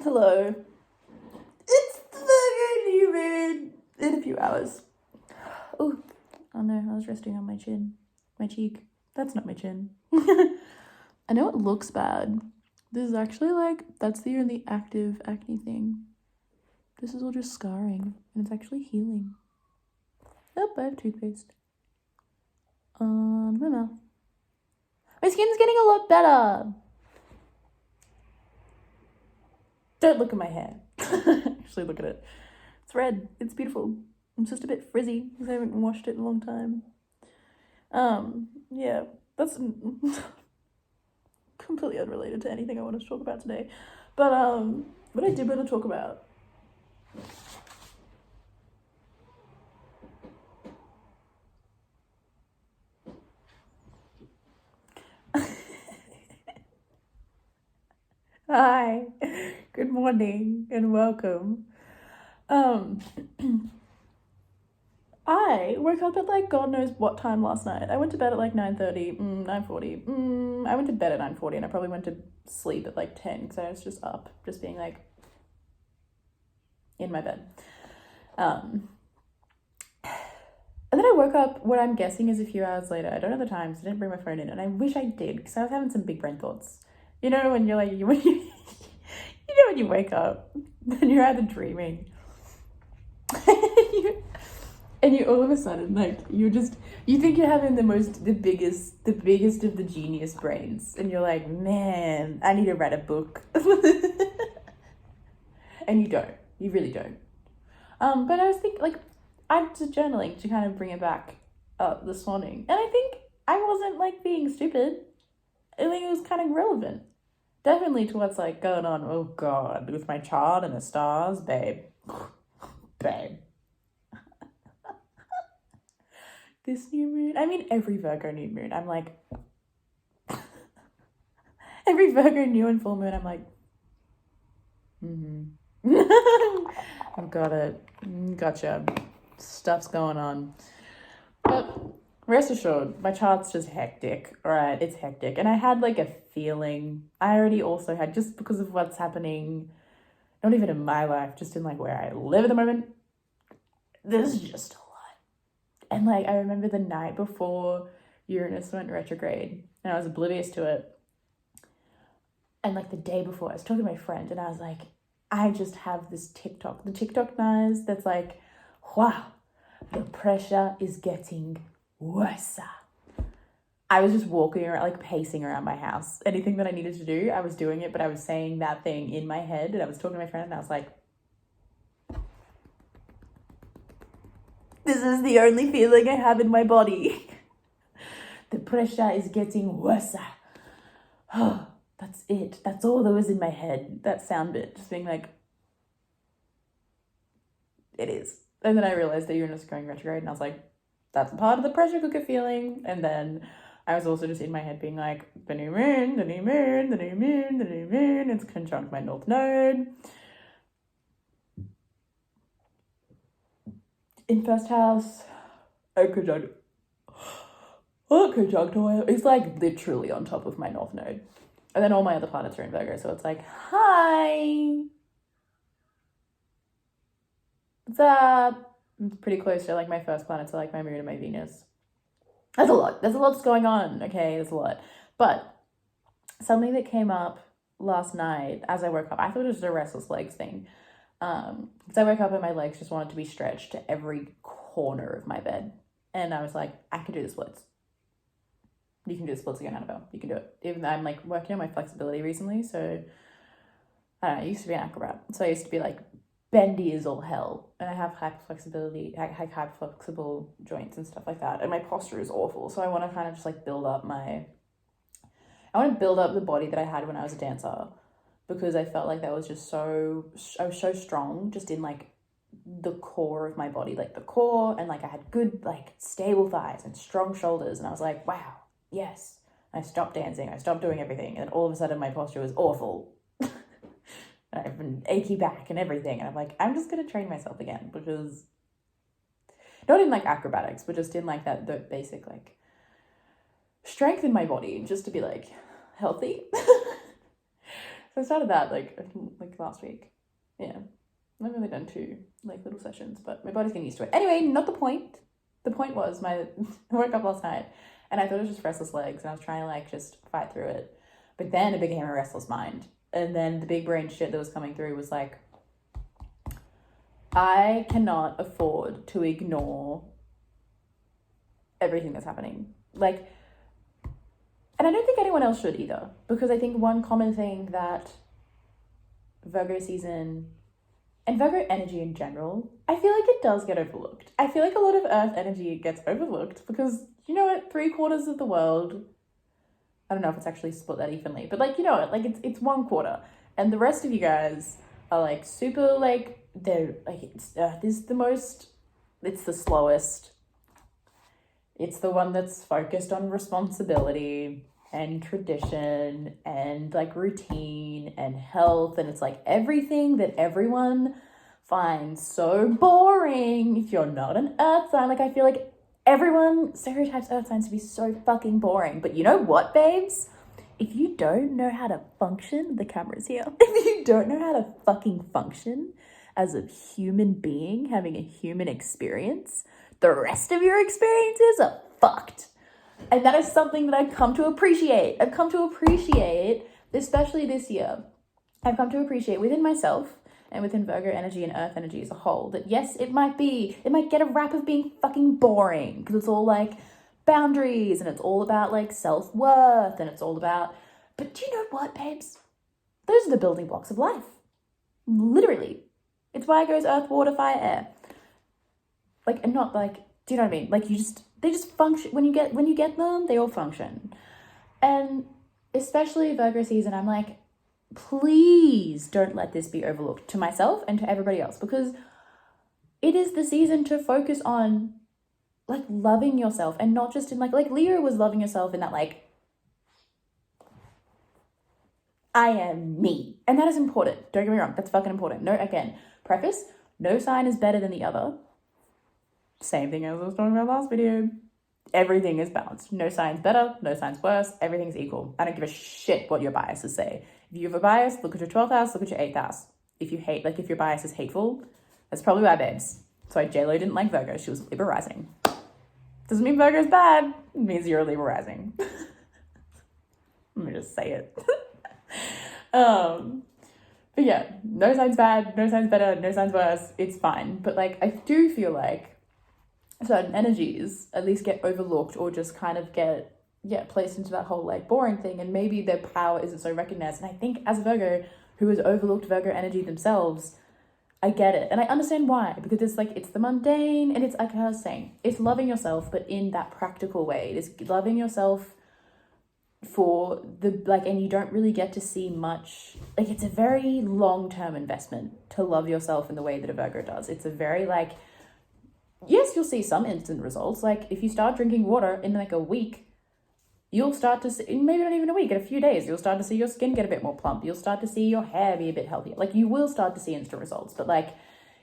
Hello. It's the Virgo new moon in a few hours. Oh no, I was resting on my chin. My cheek. That's not my chin. I know it looks bad. This is actually that's the only active acne thing. This is all just scarring, and it's actually healing. Oh, I have toothpaste on my mouth. My skin's getting a lot better. Don't look at my hair. Actually, look at it. It's red. It's beautiful. It's just a bit frizzy because I haven't washed it in a long time. Yeah, that's completely unrelated to anything I want to talk about today. But what I did want to talk about. Hi, good morning and welcome. I woke up at God knows what time last night. I went to bed at 9:30, 9:40. I went to bed at 9:40 and I probably went to sleep at 10 because I was just up, just being in my bed. And then I woke up, what I'm guessing is a few hours later. I don't know the time, so I didn't bring my phone in, and I wish I did because I was having some big brain thoughts. You know, when you're when you wake up and you're either dreaming and you all of a sudden you think you're having the biggest of the genius brains, and you're like, man, I need to write a book. And you really don't. But I was thinking, I'm just journaling to kind of bring it back up this morning, and I think I wasn't being stupid. I think it was kind of relevant. Definitely to what's going on, oh God, with my chart and the stars, babe. Babe. This new moon, every Virgo new moon, I'm every Virgo new and full moon, I'm I've got it. Gotcha. Stuff's going on. But rest assured, my chart's just hectic, alright? It's hectic. And I had a feeling. I already also had, just because of what's happening, not even in my life, just in where I live at the moment, there's just a lot. And I remember the night before Uranus went retrograde, and I was oblivious to it. And the day before, I was talking to my friend, and I was I just have this TikTok. The TikTok knives that's wow, the pressure is getting worse. I was just walking around, pacing around my house. Anything that I needed to do, I was doing it, but I was saying that thing in my head, and I was talking to my friend, and I was this is the only feeling I have in my body. The pressure is getting worse. Oh, that's it. That's all that was in my head. That sound bit, just being it is. And then I realized that Uranus going retrograde, and I was that's a part of the pressure cooker feeling. And then I was also just in my head being the new moon, the new moon, the new moon, the new moon. It's conjunct my North Node. In first house, conjunctile is literally on top of my North Node. And then all my other planets are in Virgo, so it's hi! What's up? It's pretty close to my first planet to my moon and my Venus. There's a lot that's going on, okay? There's a lot. But something that came up last night as I woke up, I thought it was a restless legs thing. Because I woke up and my legs just wanted to be stretched to every corner of my bed. And I was I can do the splits. You can do the splits again, Annabelle. You can do it. Even though I'm working on my flexibility recently, so I don't know, I used to be an acrobat. So I used to be bendy as all hell. And I have hyperflexible joints and stuff like that. And my posture is awful. So I want to kind of just build up the body that I had when I was a dancer. Because I felt that was just I was so strong just in the core of my body, the core, and I had good stable thighs and strong shoulders, and I was wow, yes. I stopped dancing, I stopped doing everything, and all of a sudden my posture was awful. I have an achy back and everything, and I'm I'm just gonna train myself again, because not in acrobatics, but just in the basic strength in my body, just to be healthy. So I started that last week. Yeah. I've only done 2 like little sessions, but my body's getting used to it. Anyway, not the point. The point was I woke up last night and I thought it was just restless legs and I was trying to like just fight through it. But then it became a restless mind. And then the big brain shit that was coming through was like, I cannot afford to ignore everything that's happening. Like, and I don't think anyone else should either, because I think one common thing that Virgo season and Virgo energy in general, I feel like it does get overlooked. I feel like a lot of Earth energy gets overlooked because, you know what, 3/4 of the world, I don't know if it's actually split that evenly, but like, you know what, like it's 1/4. And the rest of you guys are like super like, they're like, Earth is the most, it's the slowest. It's the one that's focused on responsibility and tradition and like routine and health, and it's like everything that everyone finds so boring if you're not an Earth sign. Like I feel like everyone stereotypes Earth signs to be so fucking boring, but you know what, babes? If you don't know how to function, the camera's here. If you don't know how to fucking function as a human being having a human experience, the rest of your experiences are fucked. And that is something that I've come to appreciate. I've come to appreciate, especially this year, I've come to appreciate within myself and within Virgo energy and Earth energy as a whole, that yes, it might get a rap of being fucking boring because it's all like boundaries and it's all about like self-worth and it's all about, but do you know what, babes? Those are the building blocks of life. Literally. It's why it goes earth, water, fire, air. Like, and not like, do you know what I mean? Like they just function. When you get them, they all function. And especially Virgo season, I'm like, please don't let this be overlooked, to myself and to everybody else, because it is the season to focus on like loving yourself, and not just in like Leo was loving yourself in that like, I am me. And that is important. Don't get me wrong. That's fucking important. No, again, preface, no sign is better than the other. Same thing as I was talking about last video. Everything is balanced. No sign's better, no sign's worse. Everything's equal. I don't give a shit what your biases say. If you have a bias, look at your 12th house, look at your 8th house. If you hate, like if your bias is hateful, that's probably why, babes. So J-Lo didn't like Virgo. She was Libra rising. Doesn't mean Virgo's bad. It means you're a Libra rising. Let me just say it. But yeah, no sign's bad, no sign's better, no sign's worse. It's fine. But like, I do feel like certain energies at least get overlooked or just kind of get placed into that whole like boring thing, and maybe their power isn't so recognized. And I think as a Virgo who has overlooked Virgo energy themselves, I get it and I understand why, because it's like, it's the mundane, and it's like I was saying, it's loving yourself but in that practical way. It is loving yourself for the like, and you don't really get to see much, like it's a very long-term investment to love yourself in the way that a Virgo does. It's a very like, yes, you'll see some instant results. Like if you start drinking water in like a week, you'll start to see, maybe not even a week, in a few days, you'll start to see your skin get a bit more plump. You'll start to see your hair be a bit healthier. Like you will start to see instant results, but like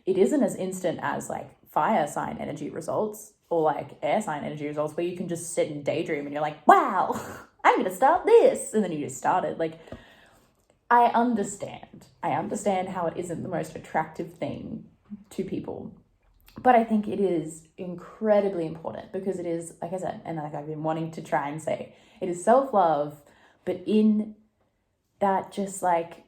it isn't as instant as like fire sign energy results or like air sign energy results, where you can just sit and daydream and you're like, wow, I'm going to start this. And then you just started. Like, I understand how it isn't the most attractive thing to people. But I think it is incredibly important, because it is, like I said, and like I've been wanting to try and say, it is self-love, but in that just like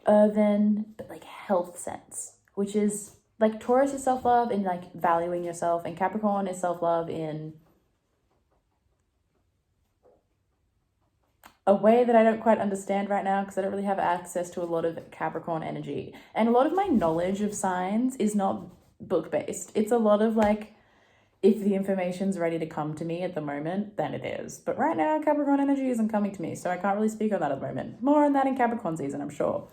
earthen, but like health sense, which is like Taurus is self-love in like valuing yourself, and Capricorn is self-love in a way that I don't quite understand right now, because I don't really have access to a lot of Capricorn energy. And a lot of my knowledge of signs is not book-based. It's a lot of like, if the information's ready to come to me at the moment, then it is. But right now, Capricorn energy isn't coming to me, so I can't really speak on that at the moment. More on that in Capricorn season, I'm sure.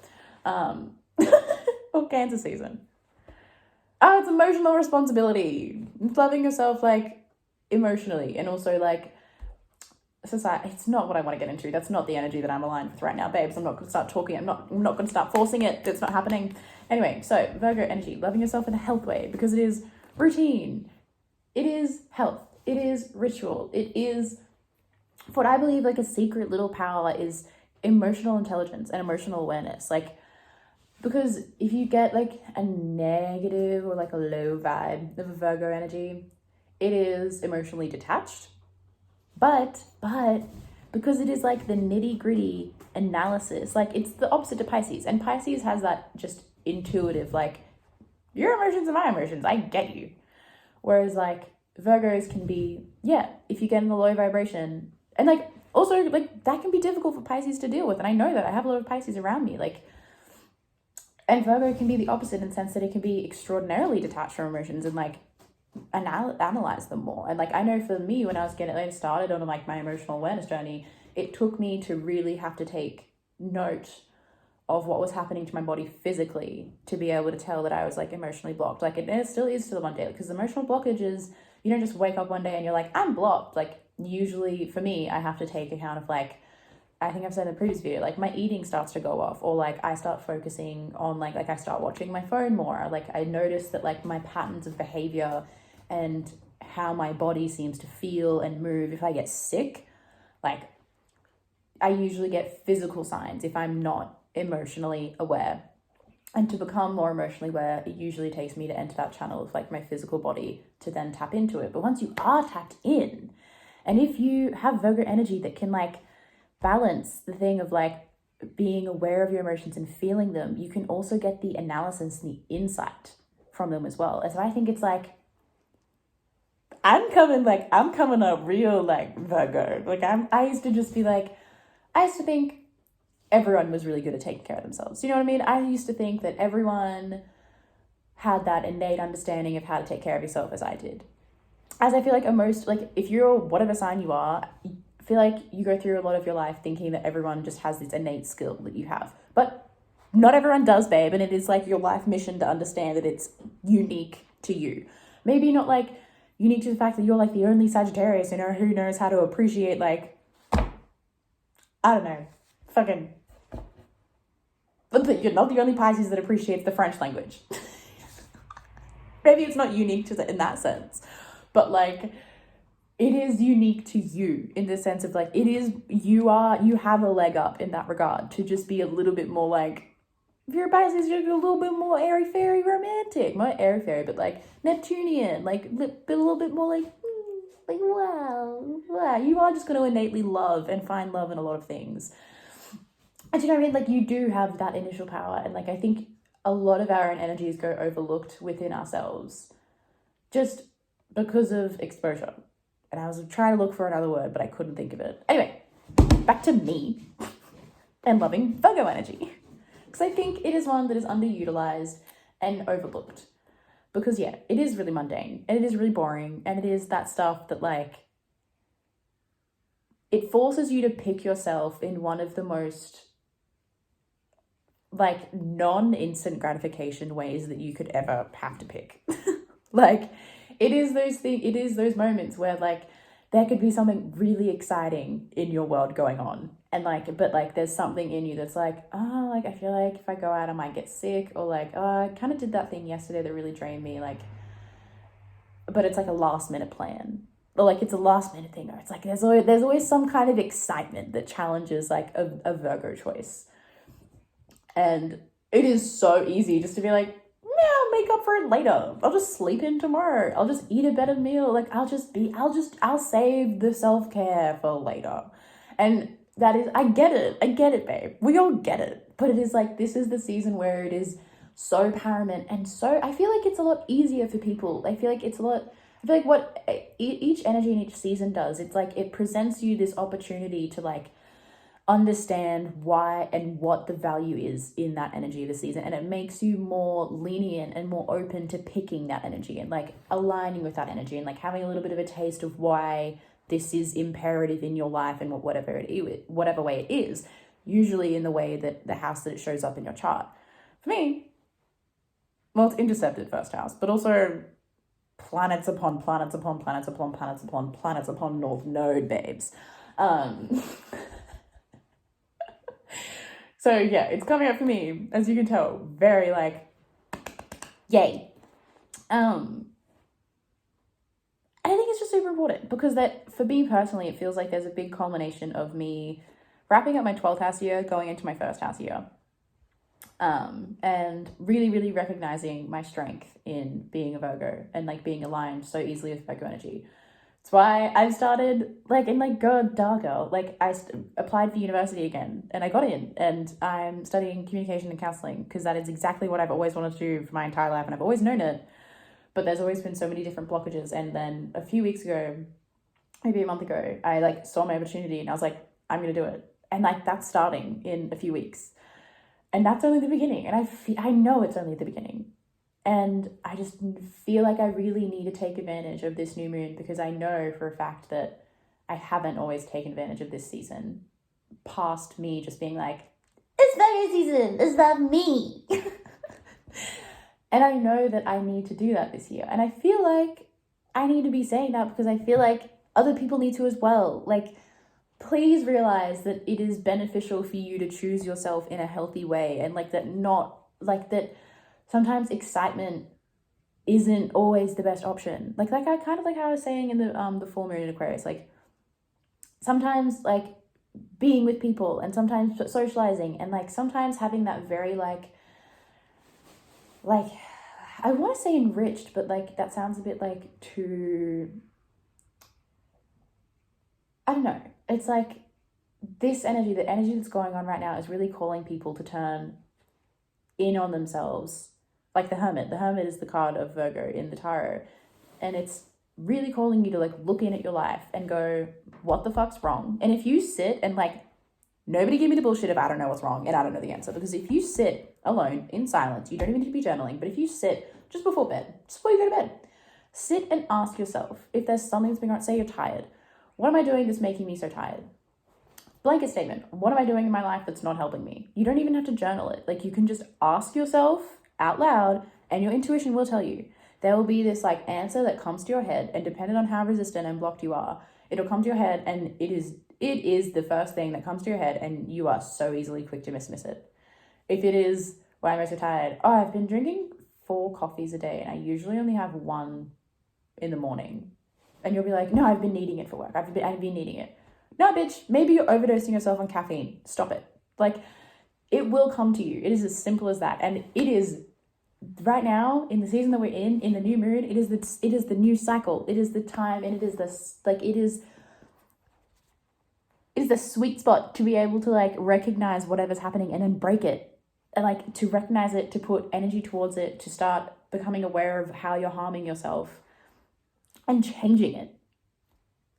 Or Cancer season. Oh, it's emotional responsibility. It's loving yourself like emotionally, and also like society. It's not what I want to get into. That's not the energy that I'm aligned with right now, babes. I'm not going to start talking. I'm not going to start forcing it. It's not happening. Anyway, so Virgo energy, loving yourself in a health way, because it is routine. It is health. It is ritual. It is what I believe like a secret little power is emotional intelligence and emotional awareness. Like because if you get like a negative or like a low vibe of a Virgo energy, it is emotionally detached. But because it is like the nitty-gritty analysis, like it's the opposite to Pisces, and Pisces has that just intuitive, like, your emotions are my emotions, I get you. Whereas like Virgos can be, yeah, if you get in the low vibration, and like also like that can be difficult for Pisces to deal with, and I know that I have a lot of Pisces around me, like, and Virgo can be the opposite in the sense that it can be extraordinarily detached from emotions and like analyze them more. And like I know for me, when I was getting started on like my emotional awareness journey, it took me to really have to take note of what was happening to my body physically to be able to tell that I was like emotionally blocked. Like it still is to the one day, because emotional blockages, you don't just wake up one day and you're like, I'm blocked. Like usually for me, I have to take account of like, I think I've said in the previous video, like my eating starts to go off, or like I start focusing on like I start watching my phone more. Like I notice that like my patterns of behavior and how my body seems to feel and move. If I get sick, like I usually get physical signs if I'm not emotionally aware. And to become more emotionally aware, it usually takes me to enter that channel of like my physical body to then tap into it. But once you are tapped in, and if you have Virgo energy that can like balance the thing of like being aware of your emotions and feeling them, you can also get the analysis and the insight from them as well. And so I think it's like, I'm coming up real like Virgo. Like I used to just be like, I used to think everyone was really good at taking care of themselves. You know what I mean? I used to think that everyone had that innate understanding of how to take care of yourself as I did. As I feel like most, like if you're whatever sign you are, I feel like you go through a lot of your life thinking that everyone just has this innate skill that you have. But not everyone does, babe. And it is like your life mission to understand that it's unique to you. Maybe not like unique to the fact that you're like the only Sagittarius, you know, who knows how to appreciate like, I don't know, fucking, but you're not the only Pisces that appreciates the French language. Maybe it's not unique to in that sense, but like it is unique to you in the sense of like, it is, you have a leg up in that regard to just be a little bit more like, if you're a Pisces, you're a little bit more airy-fairy romantic, not airy-fairy, but like Neptunian, like a little bit more like wow. You are just going to innately love and find love in a lot of things. And you know what I mean? Like you do have that initial power. And like, I think a lot of our own energies go overlooked within ourselves just because of exposure. And I was trying to look for another word, but I couldn't think of it. Anyway, back to me and loving Virgo energy. Because I think it is one that is underutilized and overlooked. Because yeah, it is really mundane and it is really boring, and it is that stuff that like, it forces you to pick yourself in one of the most like non-instant gratification ways that you could ever have to pick. Like it is those moments where like there could be something really exciting in your world going on, and like, but like there's something in you that's like, oh, like I feel like if I go out I might get sick, or like, oh, I kind of did that thing yesterday that really drained me, like, but it's like a last minute plan, or like it's a last minute thing, or it's like there's always some kind of excitement that challenges like a Virgo choice. And it is so easy just to be like, yeah, I'll make up for it later. I'll just sleep in tomorrow. I'll just eat a better meal. Like I'll save the self-care for later. And that is, I get it, babe. We all get it. But it is like, this is the season where it is so paramount. And so I feel like it's a lot easier for people. I feel like what each energy in each season does, it's like, it presents you this opportunity to like, understand why and what the value is in that energy of the season, and it makes you more lenient and more open to picking that energy and like aligning with that energy, and like having a little bit of a taste of why this is imperative in your life, and whatever way it is, usually in the way that the house that it shows up in your chart. For me, well, it's intercepted first house, but also planets upon planets upon planets upon planets upon planets upon North Node, babes. So yeah, it's coming up for me, as you can tell, very like, yay. And I think it's just super important, because that, for me personally, it feels like there's a big culmination of me wrapping up my 12th house year, going into my first house year. and really, really recognizing my strength in being a Virgo and like being aligned so easily with Virgo energy. That's why I've started girl, like applied for university again and I got in, and I'm studying communication and counseling because that is exactly what I've always wanted to do for my entire life, and I've always known it, but there's always been so many different blockages. And then a few weeks ago, maybe a month ago, I like saw my opportunity and I was like, I'm gonna do it, and like that's starting in a few weeks, and that's only the beginning, and I know it's only the beginning. And I just feel like I really need to take advantage of this new moon, because I know for a fact that I haven't always taken advantage of this season, past me just being like, it's Virgo season, it's about me. And I know that I need to do that this year. And I feel like I need to be saying that because I feel like other people need to as well. Like, please realize that it is beneficial for you to choose yourself in a healthy way, and like that, not like that. Sometimes excitement isn't always the best option. Like I kind of like how I was saying in the full moon in Aquarius, like sometimes like being with people and sometimes socializing and like sometimes having that very like I want to say enriched, but like that sounds a bit like too, I don't know. It's like this energy, the energy that's going on right now is really calling people to turn in on themselves. Like the Hermit. The Hermit is the card of Virgo in the tarot. And it's really calling you to like look in at your life and go, what the fuck's wrong? And if you sit and like, nobody give me the bullshit if I don't know what's wrong and I don't know the answer. Because if you sit alone in silence, you don't even need to be journaling, but if you sit just before bed, just before you go to bed, sit and ask yourself if there's something that's being on, say you're tired. What am I doing that's making me so tired? Blanket statement. What am I doing in my life that's not helping me? You don't even have to journal it. Like you can just ask yourself out loud and your intuition will tell you. There will be this like answer that comes to your head, and depending on how resistant and blocked you are, it'll come to your head, and it is the first thing that comes to your head, and you are so easily quick to dismiss it. If it is, why am I so tired? Oh, I've been drinking 4 coffees a day and I usually only have 1 in the morning. And you'll be like, no, I've been needing it for work. I've been needing it. No, bitch, maybe you're overdosing yourself on caffeine. Stop it. Like, it will come to you. It is as simple as that. And it is right now in the season that we're in the new moon, it is the new cycle. It is the time, and it is the sweet spot to be able to like recognize whatever's happening and then break it, and like to recognize it, to put energy towards it, to start becoming aware of how you're harming yourself and changing it.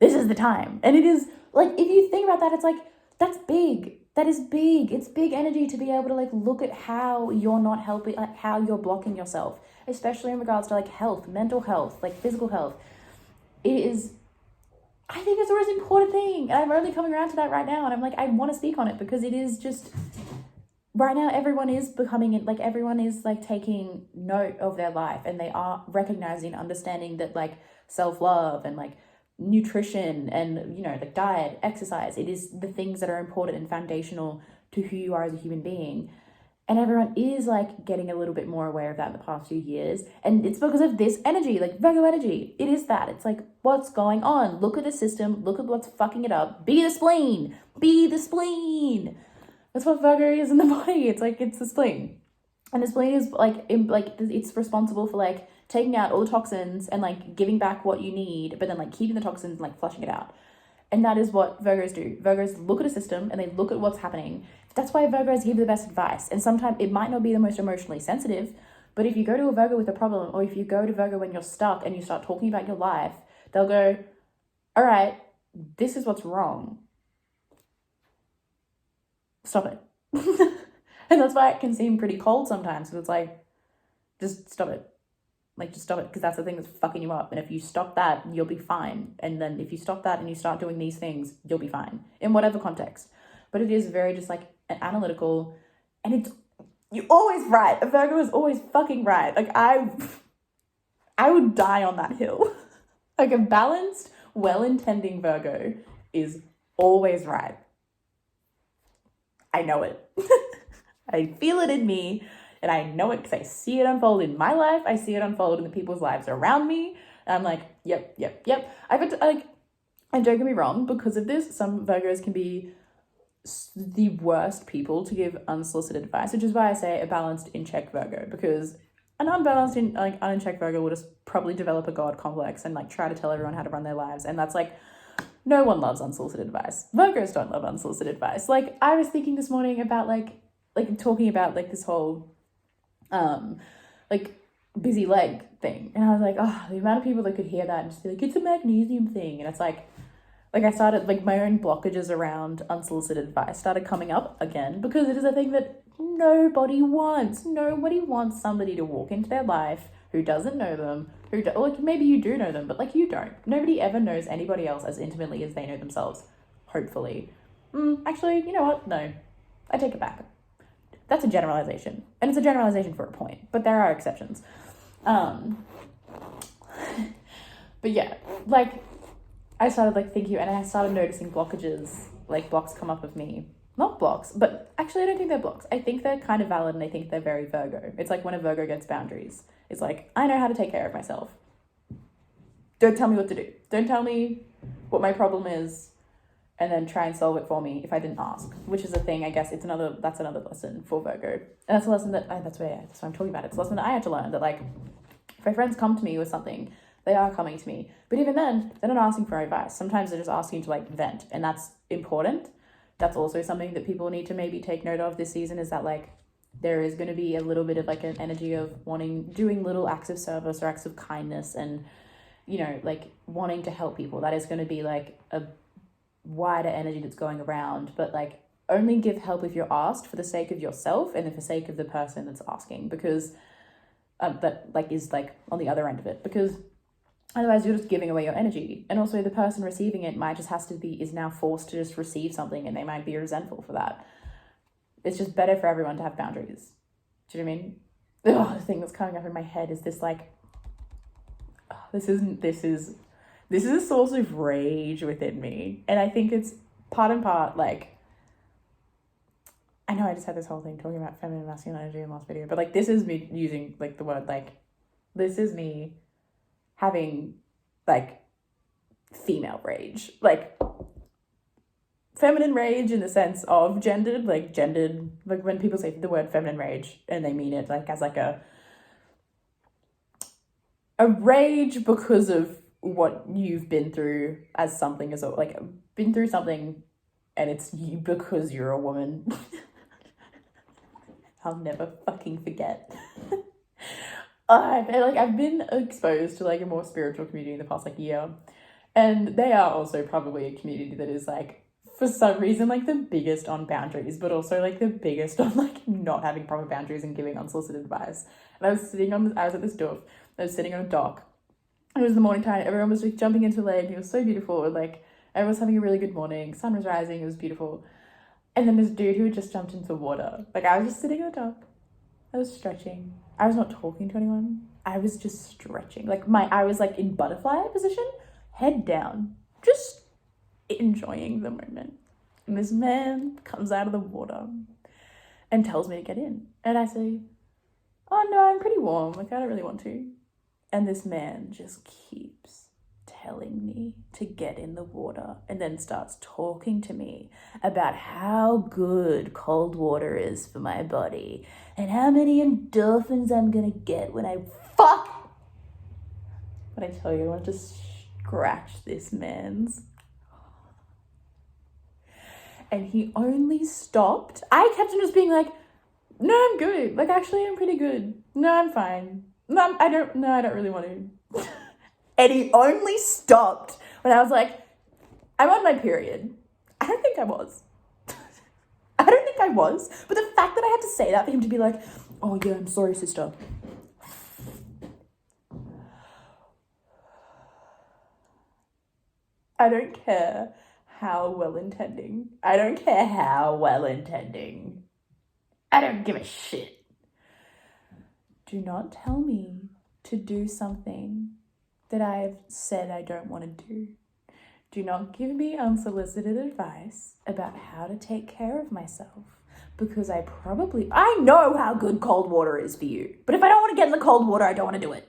This is the time. And it is like, if you think about that, it's like, that's big. That is big. It's big energy to be able to like look at how you're not helping, like how you're blocking yourself, especially in regards to like health, mental health, like physical health. It is, I think it's the most important thing. And I'm only coming around to that right now. And I'm like, I want to speak on it because it is just, right now everyone is becoming it, like everyone is like taking note of their life, and they are recognizing, understanding that like self-love and like nutrition and, you know, like diet, exercise, it is the things that are important and foundational to who you are as a human being. And everyone is like getting a little bit more aware of that in the past few years. And it's because of this energy, like Virgo energy. It is that. It's like, what's going on? Look at the system. Look at what's fucking it up. Be the spleen. Be the spleen. That's what Virgo is in the body. It's like, it's the spleen. And the spleen is like it's responsible for like taking out all the toxins and like giving back what you need, but then like keeping the toxins and like flushing it out. And that is what Virgos do. Virgos look at a system and they look at what's happening. That's why Virgos give the best advice. And sometimes it might not be the most emotionally sensitive, but if you go to a Virgo with a problem, or if you go to Virgo when you're stuck and you start talking about your life, they'll go, all right, this is what's wrong. Stop it. And that's why it can seem pretty cold sometimes, because it's like, just stop it. Like, just stop it, because that's the thing that's fucking you up. And if you stop that, you'll be fine. And then if you stop that and you start doing these things, you'll be fine in whatever context. But it is very just like an analytical, and you're always right. A Virgo is always fucking right. Like I would die on that hill. Like a balanced, well-intending Virgo is always right. I know it. I feel it in me, and I know it because I see it unfold in my life. I see it unfold in the people's lives around me. And I'm like, yep. And don't get me wrong, because of this, some Virgos can be the worst people to give unsolicited advice, which is why I say a balanced in check Virgo, because an unbalanced in unchecked Virgo will just probably develop a god complex and like try to tell everyone how to run their lives, and that's like, no one loves unsolicited advice. Virgos don't love unsolicited advice. Like, I was thinking this morning about like talking about like this whole like busy leg thing, and I was like, oh, the amount of people that could hear that and just be like, it's a magnesium thing, and it's like I started, like, my own blockages around unsolicited advice started coming up again, because it is a thing that nobody wants. Nobody wants somebody to walk into their life who doesn't know them, like, maybe you do know them, but, like, you don't. Nobody ever knows anybody else as intimately as they know themselves, hopefully. Actually, you know what? No, I take it back. That's a generalization, and it's a generalization for a point, but there are exceptions. But yeah, like, I started like thinking, and I started noticing blockages, like blocks come up of me. Not blocks, but actually I don't think they're blocks. I think they're kind of valid, and I think they're very Virgo. It's like when a Virgo gets boundaries. It's like, I know how to take care of myself. Don't tell me what to do. Don't tell me what my problem is, and then try and solve it for me if I didn't ask, which is a thing, I guess. That's another lesson for Virgo. And that's a lesson that, that's what I'm talking about. It's a lesson that I had to learn, that like, if my friends come to me with something, they are coming to me. But even then, they're not asking for advice. Sometimes they're just asking to like vent, and that's important. That's also something that people need to maybe take note of this season, is that like, there is going to be a little bit of like an energy of doing little acts of service or acts of kindness, and, you know, like wanting to help people. That is going to be like a wider energy that's going around, but like, only give help if you're asked, for the sake of yourself and for the sake of the person that's asking, because that like is like on the other end of it, because otherwise you're just giving away your energy. And also the person receiving it is now forced to just receive something, and they might be resentful for that. It's just better for everyone to have boundaries. Do you know what I mean? The thing that's coming up in my head is this like, this is a source of rage within me. And I think it's part and part, like, I know I just had this whole thing talking about feminine and masculine energy in the last video, but like, this is me using like the word, like, this is me having like female rage, like feminine rage in the sense of gendered, like when people say the word feminine rage and they mean it like as like a rage because of what you've been through as something, as like been through something, and it's you because you're a woman. I'll never fucking forget. I've been exposed to like a more spiritual community in the past like year, and they are also probably a community that is like, for some reason, like the biggest on boundaries, but also like the biggest on like not having proper boundaries and giving unsolicited advice. And I was at this doof, I was sitting on a dock. It was the morning time, everyone was like jumping into the lake, it was so beautiful, and like everyone was having a really good morning, sun was rising, it was beautiful. And then this dude who had just jumped into water, like I was just sitting on the dock, I was stretching, I was not talking to anyone, I was just stretching, like I was like in butterfly position, head down, just enjoying the moment. And this man comes out of the water and tells me to get in, and I say, oh no, I'm pretty warm, like I don't really want to. And this man just keeps telling me to get in the water, and then starts talking to me about how good cold water is for my body and how many endorphins I'm gonna get when I fuck. But I tell you, I want to just scratch this man's. And he only stopped. I kept on just being like, no, I'm good. Like, actually, I'm pretty good. No, I'm fine. No, I don't really want to. And he only stopped when I was like, I'm on my period. I don't think I was. But the fact that I had to say that for him to be like, oh yeah, I'm sorry, sister. I don't care how well-intending. I don't give a shit. Do not tell me to do something that I've said I don't want to do. Do not give me unsolicited advice about how to take care of myself, because I know how good cold water is for you. But if I don't want to get in the cold water, I don't want to do it.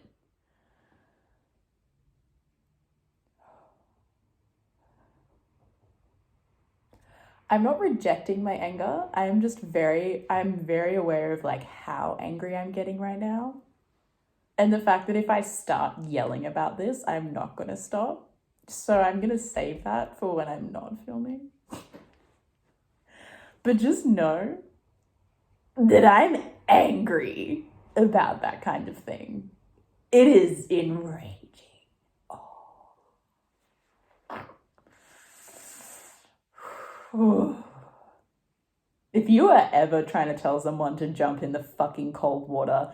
I'm not rejecting my anger. I'm very aware of like how angry I'm getting right now. And the fact that if I start yelling about this, I'm not going to stop. So I'm going to save that for when I'm not filming. But just know that I'm angry about that kind of thing. It is enraging. Oh. If you are ever trying to tell someone to jump in the fucking cold water,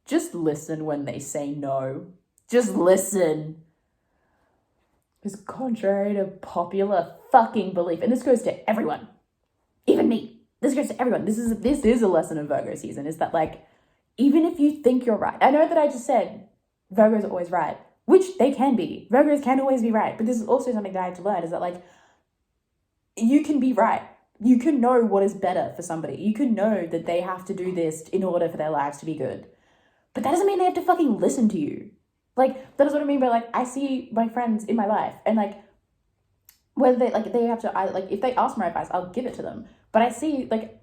just listen when they say no. Just listen. Because contrary to popular fucking belief, and this goes to everyone, even me, this goes to everyone. This is a lesson of Virgo season, is that like, even if you think you're right, I know that I just said Virgos are always right, which they can be. Virgos can always be right, but this is also something that I had to learn, is that like, you can be right. You can know what is better for somebody. You can know that they have to do this in order for their lives to be good. But that doesn't mean they have to fucking listen to you. Like, that is what I mean by like, I see my friends in my life and like, whether they have to, if they ask my advice, I'll give it to them. But I see like,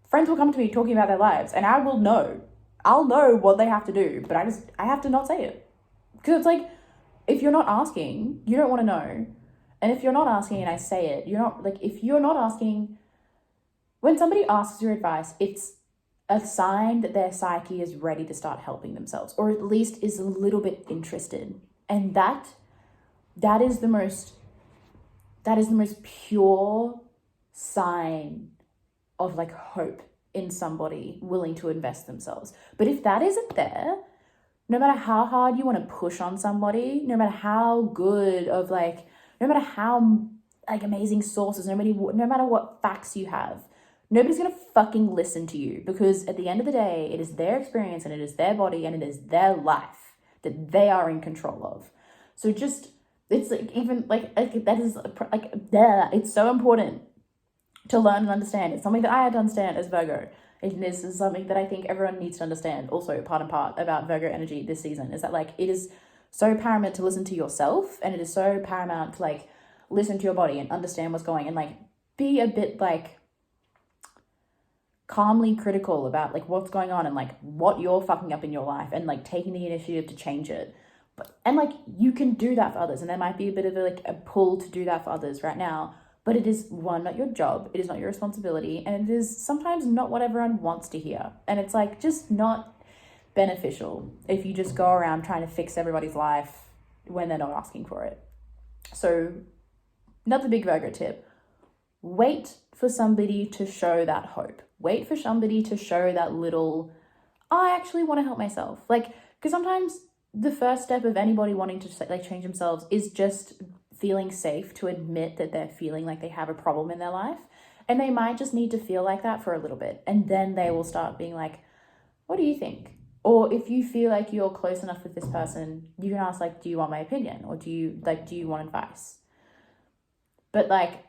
friends will come to me talking about their lives and I'll know what they have to do, but I have to not say it. Because it's like, if you're not asking, you don't want to know. And if you're not asking and I say it, if you're not asking, when somebody asks your advice, it's a sign that their psyche is ready to start helping themselves, or at least is a little bit interested. And that is the most pure sign of like hope in somebody willing to invest themselves. But if that isn't there, no matter how hard you want to push on somebody, no matter how good of like, no matter how like amazing sources, no matter what facts you have, nobody's going to fucking listen to you, because at the end of the day, it is their experience and it is their body and it is their life that they are in control of. So just, it's like, even like that is like, it's so important to learn and understand. It's something that I had to understand as Virgo. And this is something that I think everyone needs to understand also, part and part, about Virgo energy this season, is that like, it is so paramount to listen to yourself, and it is so paramount to like listen to your body and understand what's going, and like be a bit like calmly critical about like what's going on and like what you're fucking up in your life, and like taking the initiative to change it. And like, you can do that for others, and there might be a bit of a pull to do that for others right now, but it is not your job, it is not your responsibility, and it is sometimes not what everyone wants to hear. And it's like just not beneficial if you just go around trying to fix everybody's life when they're not asking for it. So another big Virgo tip: wait for somebody to show that hope. Wait for somebody to show that little, I actually want to help myself. Like, because sometimes the first step of anybody wanting to like change themselves is just feeling safe to admit that they're feeling like they have a problem in their life. And they might just need to feel like that for a little bit, and then they will start being like, what do you think? Or if you feel like you're close enough with this person, you can ask like, do you want my opinion? Or do you want advice? But like,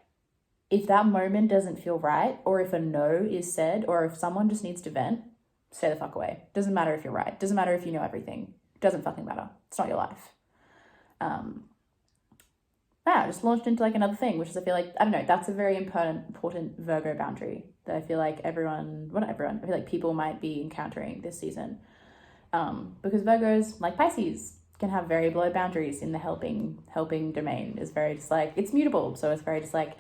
if that moment doesn't feel right, or if a no is said, or if someone just needs to vent, stay the fuck away. Doesn't matter if you're right. Doesn't matter if you know everything. Doesn't fucking matter. It's not your life. I just launched into like another thing, which is, I feel like, I don't know, that's a very important Virgo boundary that I feel like I feel like people might be encountering this season. Because Virgos, like Pisces, can have very low boundaries in the helping domain. Is very just like, it's mutable. So it's very just like,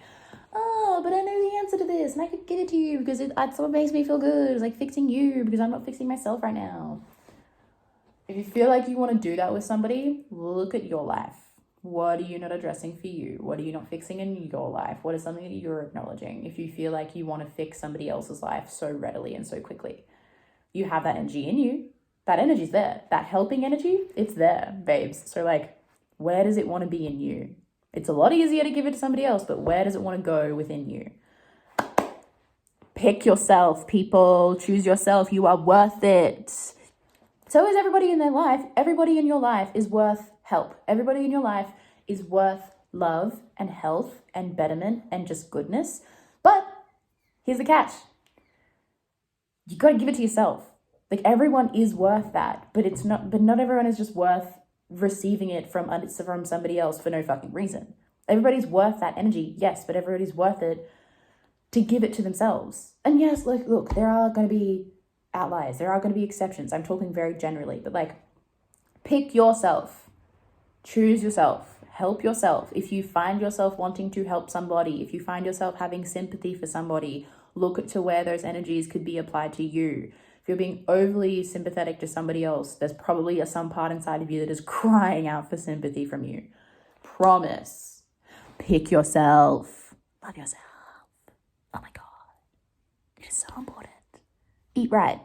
oh, but I know the answer to this and I could give it to you because that's what makes me feel good. It's like fixing you because I'm not fixing myself right now. If you feel like you want to do that with somebody, look at your life. What are you not addressing for you? What are you not fixing in your life? What is something that you're acknowledging? If you feel like you want to fix somebody else's life so readily and so quickly, you have that energy in you. That energy's there. That helping energy, it's there, babes. So like, where does it want to be in you? It's a lot easier to give it to somebody else, but where does it want to go within you? Pick yourself, people. Choose yourself. You are worth it. So is everybody in their life. Everybody in your life is worth help. Everybody in your life is worth love and health and betterment and just goodness. But here's the catch. You got to give it to yourself. Like, everyone is worth that, but not everyone is just worth receiving it from somebody else for no fucking reason. Everybody's worth that energy, yes, but everybody's worth it to give it to themselves. And yes, like, look, there are going to be outliers. There are going to be exceptions. I'm talking very generally, but like, pick yourself, choose yourself, help yourself. If you find yourself wanting to help somebody, if you find yourself having sympathy for somebody, look to where those energies could be applied to you. If you're being overly sympathetic to somebody else, there's probably some part inside of you that is crying out for sympathy from you. Promise. Pick yourself. Love yourself. Oh my God. It is so important. Eat right.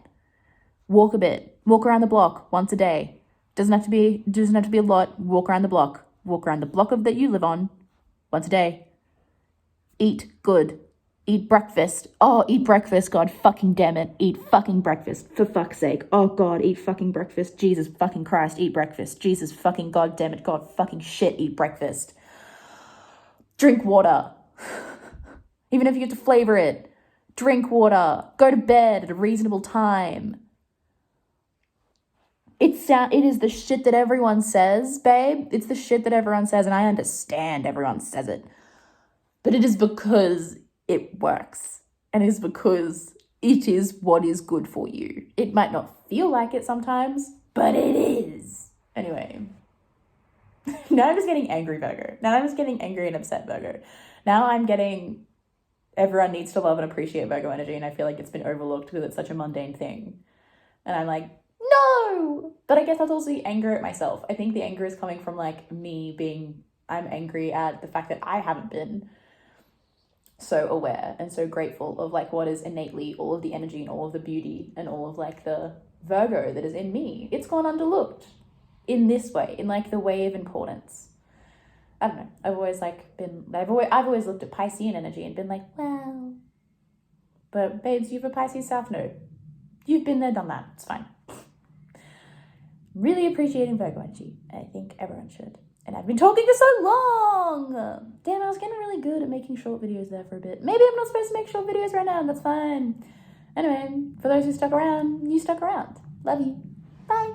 Walk a bit. Walk around the block once a day. Doesn't have to be a lot. Walk around the block. Walk around the block that you live on once a day. Eat good. Eat breakfast. Oh, eat breakfast. God fucking damn it. Eat fucking breakfast. For fuck's sake. Oh God, eat fucking breakfast. Jesus fucking Christ, eat breakfast. Jesus fucking God damn it. God fucking shit, eat breakfast. Drink water. Even if you have to flavor it. Drink water. Go to bed at a reasonable time. It is the shit that everyone says, babe. It's the shit that everyone says, and I understand everyone says it. But it is because it works. And it is because it is what is good for you. It might not feel like it sometimes, but it is. Anyway. Now I'm just getting angry, Virgo. Now I'm just getting angry and upset, Virgo. Now I'm getting everyone needs to love and appreciate Virgo energy, and I feel like it's been overlooked because it's such a mundane thing. And I'm like, no! But I guess that's also the anger at myself. I think the anger is coming from like I'm angry at the fact that I haven't been so aware and so grateful of like what is innately all of the energy and all of the beauty and all of like the Virgo that is in me. It's gone underlooked in this way, in like the way of importance. I don't know. I've always looked at Piscean energy and been like, well, but babes, you have a Pisces South Node. You've been there, done that. It's fine. Really appreciating Virgo energy. I think everyone should. And I've been talking for so long. Damn, I was getting really good at making short videos there for a bit. Maybe I'm not supposed to make short videos right now. That's fine. Anyway, for those who stuck around, you stuck around. Love you. Bye.